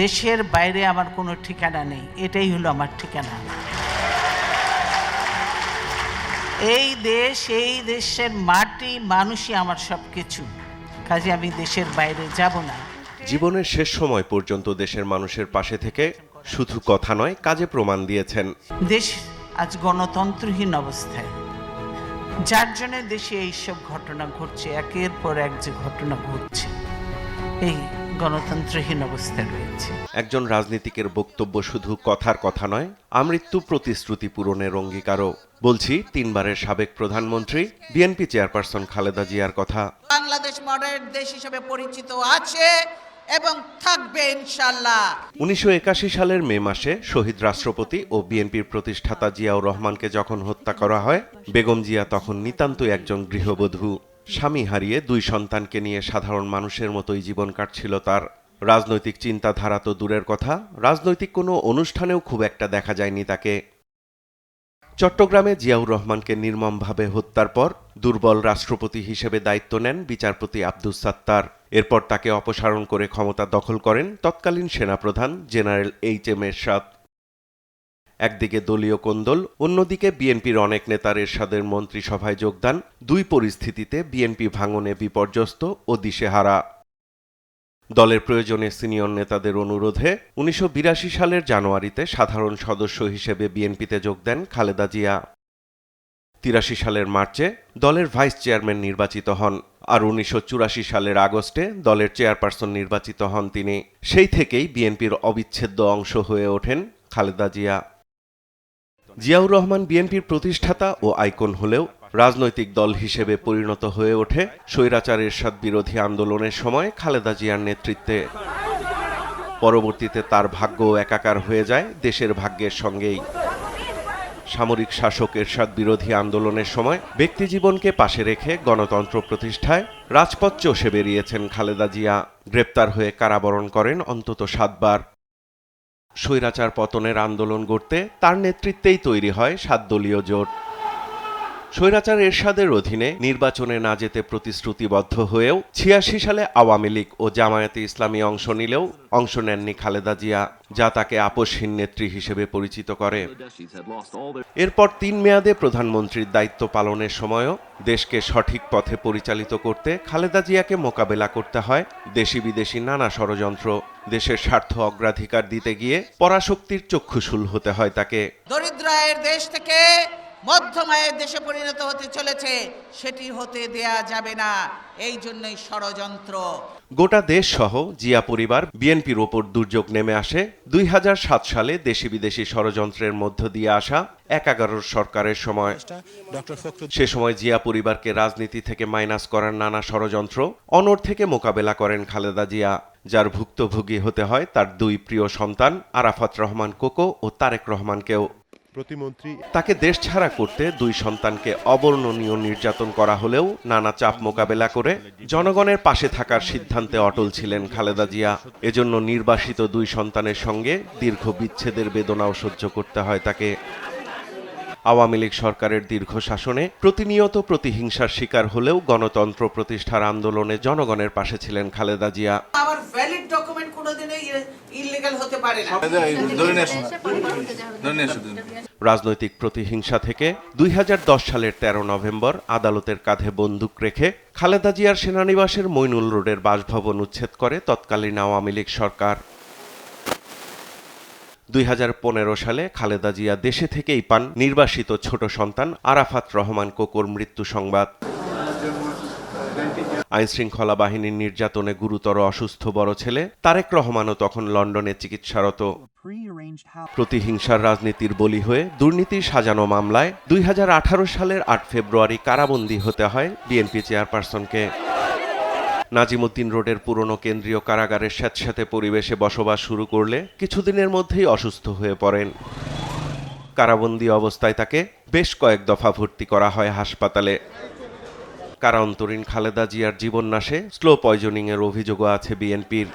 দেশের বাইরে আমার কোনো ঠিকানা নেই, এটাই হলো আমার ঠিকানা। এই দেশ, এই দেশের মাটি, মানুষই আমার সব কিছু, কাজে আমি দেশের বাইরে যাব না। জীবনের শেষ সময় পর্যন্ত দেশের মানুষের পাশে থেকে শুধু কথা নয়, কাজে প্রমাণ দিয়েছেন। দেশ আজ গণতন্ত্রহীন অবস্থায়, যার জন্য দেশে এইসব ঘটনা ঘটছে, একের পর এক যে ঘটনা ঘটছে, এই গণতন্ত্রহীন অবস্থায় রয়েছে। একজন রাজনীতিকের বক্তব্য শুধু কথার কথা নয়, আমৃত্যু প্রতিশ্রুতি পূরণের অঙ্গীকারও। বলছি তিনবারের সাবেক প্রধানমন্ত্রী, বিএনপি চেয়ারপারসন খালেদা জিয়ার কথা। বাংলাদেশ মডেল দেশ হিসেবে পরিচিত আছে এবং থাকবে ইনশাআল্লাহ। 1981 সালের মে মাসে শহীদ রাষ্ট্রপতি ও বিএনপির প্রতিষ্ঠাতা জিয়াউর রহমানকে যখন হত্যা করা হয়, বেগম জিয়া তখন নিতান্তই একজন গৃহবধূ। স্বামী হারিয়ে 2 সন্তানকে নিয়ে সাধারণ মানুষের মতোই জীবন কাটছিল তার। রাজনৈতিক চিন্তাধারা তো দূরের কথা, রাজনৈতিক কোনো অনুষ্ঠানেও খুব একটা দেখা যায়নি তাকে। চট্টগ্রামে জিয়াউর রহমানকে নির্মমভাবে হত্যার পর দুর্বল রাষ্ট্রপতি হিসেবে দায়িত্ব নেন বিচারপতি আব্দুস সাত্তার। এরপর তাকে অপসারণ করে ক্ষমতা দখল করেন তৎকালীন সেনাপ্রধান জেনারেল এইচ.এম. এরশাদ। একদিকে দলীয় কোন্দল, অন্যদিকে বিএনপির অনেক নেতার এরশাদের মন্ত্রিসভায় যোগদান, 2 পরিস্থিতিতে বিএনপি ভাঙনে বিপর্যস্ত ও দিশেহারা। দলের প্রয়োজনে সিনিয়র নেতাদের অনুরোধে 1982 সালের জানুয়ারিতে সাধারণ সদস্য হিসেবে বিএনপিতে যোগ দেন খালেদা জিয়া। 83 সালের মার্চে দলের ভাইস চেয়ারম্যান নির্বাচিত হন, আর 1984 সালের আগস্টে দলের চেয়ারপারসন নির্বাচিত হন তিনি। সেই থেকেই বিএনপির অবিচ্ছেদ্য অংশ হয়ে ওঠেন খালেদা জিয়া। জিয়াউর রহমান বিএনপির প্রতিষ্ঠাতা ও আইকন হলেও রাজনৈতিক দল হিসেবে পরিণত হয়ে ওঠে স্বৈরাচার এরশাদ বিরোধী আন্দোলনের সময় খালেদা জিয়ার নেতৃত্বে। পরবর্তীতে তার ভাগ্য একাকার হয়ে যায় দেশের ভাগ্যের সঙ্গেই। সামরিক শাসক এরশাদ বিরোধী আন্দোলনের সময় ব্যক্তিজীবনকে পাশে রেখে গণতন্ত্র প্রতিষ্ঠায় রাজপথ চষে বেরিয়েছেন খালেদা জিয়া। গ্রেপ্তার হয়ে কারাবরণ করেন অন্তত 7 বার। স্বৈরাচার পতনের আন্দোলন গড়তে তার নেতৃত্বেই তৈরি হয় 7 দলীয় জোট। স্বৈরাচার এরশাদের অধীনে নির্বাচনে না যেতে প্রতিশ্রুতিবদ্ধ হয়েও 86 সালে আওয়ামী লীগ ও জামায়াতে ইসলামী অংশ নিলেও অংশ নেননি খালেদা জিয়া, যা তাকে আপসহীন নেত্রী হিসেবে পরিচিত করে। এরপর 3 মেয়াদে প্রধানমন্ত্রীর দায়িত্ব পালনের সময়ও দেশকে সঠিক পথে পরিচালিত করতে খালেদা জিয়াকে মোকাবেলা করতে হয় দেশি বিদেশি নানা ষড়যন্ত্র। দেশের স্বার্থ অগ্রাধিকার দিতে গিয়ে পরাশক্তির চক্ষুশূল হতে হয় তাকে। দরিদ্র আয়ের দেশ থেকে মধ্যম আয়ের দেশে পরিণত হতে চলেছে, সেটি হতে দেয়া যাবে না, এই জন্যই ষড়যন্ত্র। গোটা দেশ সহ জিয়া পরিবার বিএনপির ওপর দুর্যোগ নেমে আসে 2007 সালে দেশি বিদেশি ষড়যন্ত্রের মধ্য দিয়ে আসা 11 সরকারের সময়। সে সময় জিয়া পরিবারকে রাজনীতি থেকে মাইনাস করার নানা ষড়যন্ত্র অনড় থেকে মোকাবেলা করেন খালেদা জিয়া, যার ভুক্তভোগী হতে হয় তার 2 প্রিয় সন্তান আরাফাত রহমান কোকো ও তারেক রহমানকেও। তাকে দেশ ছাড়া করতে 2 সন্তানকে অবর্ণনীয় নির্যাতন করা হলেও নানা চাপ মোকাবেলা করে জনগণের পাশে থাকার সিদ্ধান্তে অটল ছিলেন খালেদা জিয়া। এজন্য নির্বাসিত 2 সন্তানের সঙ্গে দীর্ঘ বিচ্ছেদের বেদনাও সহ্য করতে হয় তাকে। আওয়ামী লীগ সরকারের দীর্ঘ শাসনে প্রতিনিয়ত প্রতিহিংসার শিকার হলেও গণতন্ত্র প্রতিষ্ঠার আন্দোলনে জনগণের পাশে ছিলেন খালেদা জিয়া। আমার ভ্যালিড ডকুমেন্ট কোনোদিনই ইল্লিগাল হতে পারে না। রাজনৈতিক প্রতিহিংসা থেকে 2010 সালের 13 নভেম্বর আদালতের কাঁধে বন্দুক রেখে খালেদা জিয়ার সেনানিবাসের মইনুল রোডের বাসভবন উচ্ছেদ করে তৎকালীন আওয়ামী লীগ সরকার। 2015 সালে খালেদা জিয়া দেশে থেকেই পান নির্বাসিত ছোট সন্তান আরাফাত রহমান কোকোর মৃত্যু সংবাদ। আইনশৃঙ্খলা বাহিনীর নির্যাতনে গুরুতর অসুস্থ বড় ছেলে তারেক রহমানও তখন লন্ডনে চিকিৎসারত। প্রতিহিংসার রাজনীতির বলি হয়ে দুর্নীতির সাজানো মামলায় 2018 সালের 8 ফেব্রুয়ারি কারাবন্দী হতে হয় বিএনপি চেয়ারপারসনকে। নাজিমউদ্দিন রোডের পুরনো কেন্দ্রীয় কারাগারের স্যাঁতস্যাঁতে পরিবেশে বসবাস শুরু করলে কিছুদিনের মধ্যেই অসুস্থ হয়ে পড়েন। কারাবন্দী অবস্থায় তাকে বেশ কয়েক দফা ভর্তি করা হয় হাসপাতালে। কারান্তরীণ খালেদা জিয়ার জীবননাশে স্লো পয়জনিংয়ের অভিযোগও আছে বিএনপির।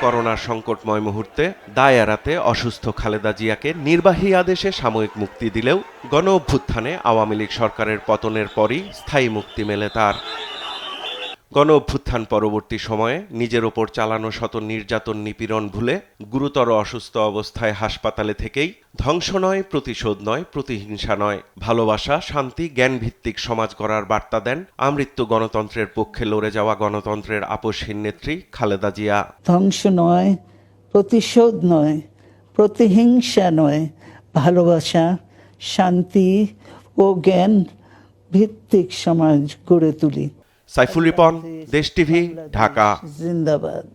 করোনার সংকটময় মুহূর্তে দায় এড়াতে অসুস্থ খালেদা জিয়াকে নির্বাহী আদেশে সাময়িক মুক্তি দিলেও গণ অভ্যুত্থানে আওয়ামী লীগ সরকারের পতনের পরই স্থায়ী মুক্তি মেলে তার। গণ অভ্যুত্থান পরবর্তী সময়ে নিজের ওপর চালানো শত নির্যাতন নিপীড়ন ভুলে গুরুতর অসুস্থ অবস্থায় হাসপাতালে থেকেই ধ্বংস নয়, প্রতিশোধ নয়, প্রতিহিংসা নয়, ভালোবাসা, শান্তি, জ্ঞানভিত্তিক সমাজ গড়ার বার্তা দেন আমৃত্যু গণতন্ত্রের পক্ষে লড়ে যাওয়া গণতন্ত্রের আপসহীন নেত্রী খালেদা জিয়া। ধ্বংস নয়, প্রতিশোধ নয়, প্রতিহিংসা নয়, ভালোবাসা, শান্তি ও জ্ঞান ভিত্তিক সমাজ গড়ে তুলি। সাইফুল রিপন, দেশ টিভি, ঢাকা। জিন্দাবাদ।